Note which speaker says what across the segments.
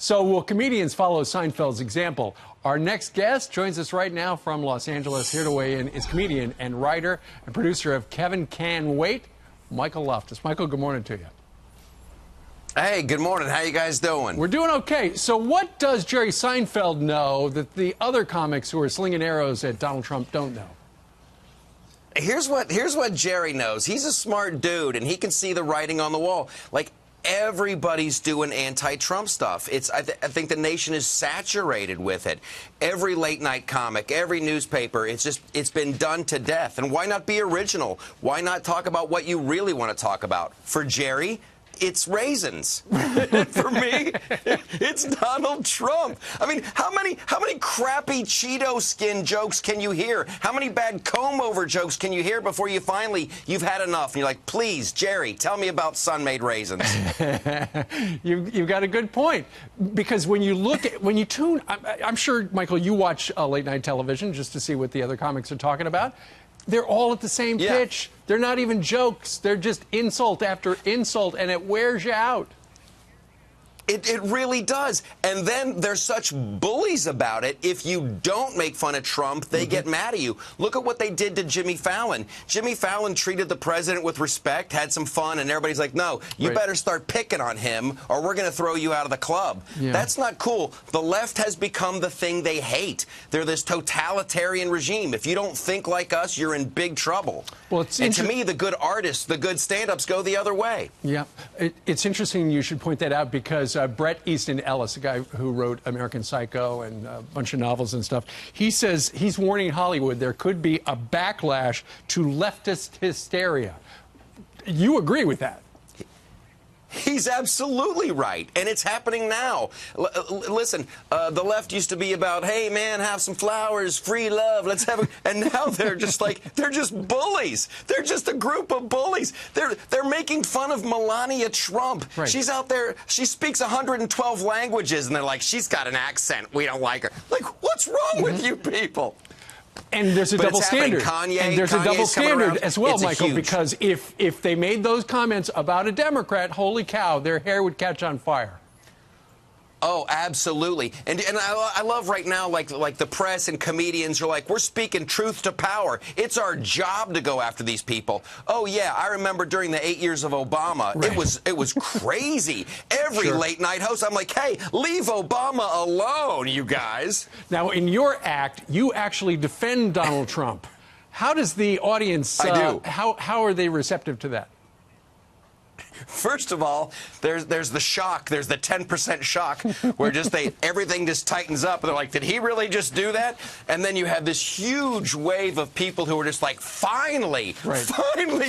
Speaker 1: So will comedians follow Seinfeld's example? Our next guest joins us right now from Los Angeles. Here to weigh in is comedian and writer and producer of Kevin Can Wait, Michael Loftus. Michael, good morning to you.
Speaker 2: Hey, good morning. How you guys doing?
Speaker 1: We're doing okay. So what does Jerry Seinfeld know that the other comics who are slinging arrows at Donald Trump don't know?
Speaker 2: Here's what Jerry knows. He's a smart dude, and he can see the writing on the wall. Like, everybody's doing anti-Trump stuff. I think the nation is saturated with it. Every late-night comic, every newspaper, it's been done to death. And why not be original? Why not talk about what you really want to talk about? For Jerry, it's raisins. For me, it's Donald Trump. I mean, how many crappy Cheeto skin jokes can you hear? How many bad comb-over jokes can you hear before you've had enough? And you're like, please, Jerry, tell me about sun-made raisins.
Speaker 1: You've got a good point. Because when you tune, I'm sure, Michael, you watch late-night television just to see what the other comics are talking about. They're all at the same pitch. They're not even jokes. They're just insult after insult, and it wears you out.
Speaker 2: It really does. And then they're such bullies about it. If you don't make fun of Trump, they get mad at you. Look at what they did to Jimmy Fallon. Jimmy Fallon treated the president with respect, had some fun, and everybody's like, no, you better start picking on him or we're going to throw you out of the club. Yeah. That's not cool. The left has become the thing they hate. They're this totalitarian regime. If you don't think like us, you're in big trouble. Well, and to me, the good artists, the good stand-ups go the other way.
Speaker 1: Yeah. It's interesting you should point that out because Bret Easton Ellis, a guy who wrote American Psycho and a bunch of novels and stuff, he says he's warning Hollywood there could be a backlash to leftist hysteria. You agree with that?
Speaker 2: He's absolutely right, and it's happening now. Listen, the left used to be about, hey, man, have some flowers, free love, let's have a... And now they're just like, they're just bullies. They're just a group of bullies. They're making fun of Melania Trump. Right. She's out there, she speaks 112 languages, and they're like, she's got an accent, we don't like her. Like, what's wrong with you people?
Speaker 1: And there's a double standard. And there's a double standard as well, Michael,
Speaker 2: huge.
Speaker 1: Because if they made those comments about a Democrat, holy cow, their hair would catch on fire.
Speaker 2: Oh, absolutely. And I love right now, like the press and comedians are like, we're speaking truth to power. It's our job to go after these people. Oh, yeah, I remember during the 8 years of Obama, it was crazy. Every late night host, I'm like, hey, leave Obama alone, you guys.
Speaker 1: Now, in your act, you actually defend Donald Trump. How does the audience,
Speaker 2: I do.
Speaker 1: How are they receptive to that?
Speaker 2: First of all, there's the shock. There's the 10% shock where everything just tightens up. And they're like, did he really just do that? And then you have this huge wave of people who are just like, finally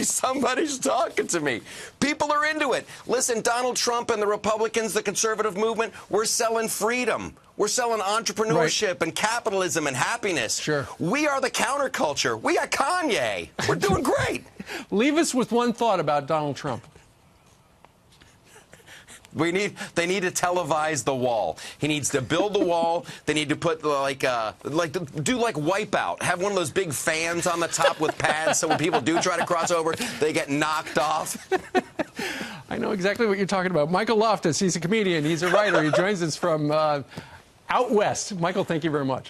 Speaker 2: somebody's talking to me. People are into it. Listen, Donald Trump and the Republicans, the conservative movement, we're selling freedom. We're selling entrepreneurship and capitalism and happiness.
Speaker 1: Sure.
Speaker 2: We are the counterculture. We got Kanye. We're doing great.
Speaker 1: Leave us with one thought about Donald Trump.
Speaker 2: They need to televise the wall. He needs to build the wall. They need to put do like Wipeout. Have one of those big fans on the top with pads so when people do try to cross over, they get knocked off.
Speaker 1: I know exactly what you're talking about. Michael Loftus, he's a comedian. He's a writer. He joins us from out west. Michael, thank you very much.